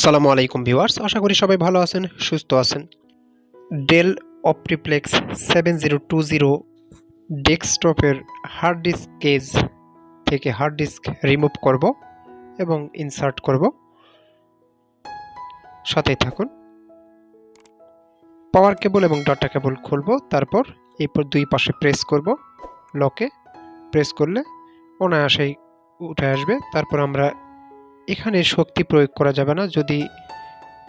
আসসালামু আলাইকুম ভিউয়ার্স, আশা করি সবাই ভালো আছেন, সুস্থ আছেন। ডেল অপটিপ্লেক্স 7020 ডেস্কটপের হার্ড ডিস্ক কেস থেকে হার্ড ডিস্ক রিমুভ করব এবং ইনসার্ট করব। সাথেই থাকুন। পাওয়ার কেবল এবং ডাটা কেবল খুলব, তারপর এরপর দুই পাশে প্রেস করব। লকে প্রেস করলে অনায়াসেই উঠে আসবে। তারপর আমরা এখানে শক্তি প্রয়োগ করা যাবে না, যদি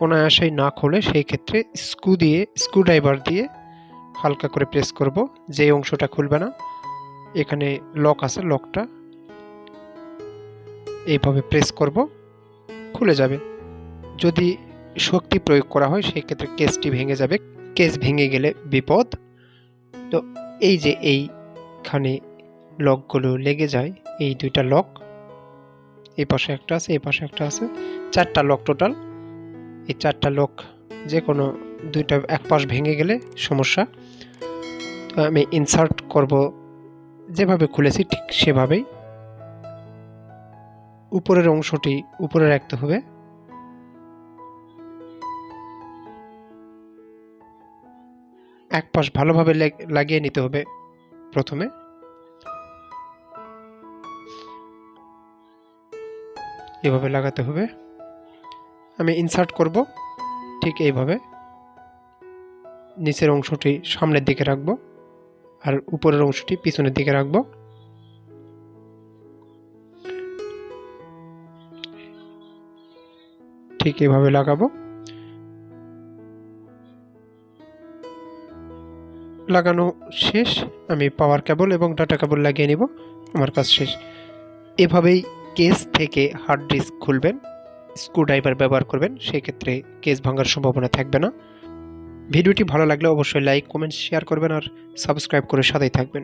অনায়াসেই না খোলে সেই ক্ষেত্রে স্ক্রুড্রাইভার দিয়ে হালকা করে প্রেস করব। যে অংশটা খুলবে না, এখানে লক আছে, লকটা এইভাবে প্রেস করব, খুলে যাবে। যদি শক্তি প্রয়োগ করা হয় সেই ক্ষেত্রে কেসটি ভেঙে যাবে। কেস ভেঙে গেলে বিপদ। তো এই যে এইখানে লকগুলো লেগে যায়, এই দুইটা লক, এই পাশে একটা আছে, এই পাশে একটা আছে, চারটা লক টোটাল। এই চারটা লক যে কোনো দুইটা এক পাশ ভেঙে গেলে সমস্যা। তো আমি ইনসার্ট করব, যেভাবে খুলেছি ঠিক সেভাবেই উপরের অংশটি উপরে রাখতে হবে। এক পাশ ভালোভাবে লাগিয়ে নিতে হবে। প্রথমে এভাবে লাগাতে হবে। আমি ইনসার্ট করব ঠিক এইভাবে। নিচের অংশটি সামনের দিকে রাখব আর উপরের অংশটি পিছনের দিকে রাখব। ঠিক এইভাবে লাগাবো। লাগানো শেষ। আমি পাওয়ার কেবল এবং ডাটা কেবল লাগিয়ে নিব। আমার কাজ শেষ। এভাবেই কেস থেকে হার্ড ডিস্ক খুলবেন। স্ক্রুড্রাইভার ব্যবহার করবেন, সেই ক্ষেত্রে কেস ভাঙার সম্ভাবনা থাকবে না। ভিডিওটি ভালো লাগলে অবশ্যই লাইক, কমেন্ট, শেয়ার করবেন আর সাবস্ক্রাইব করে সাথেই থাকবেন।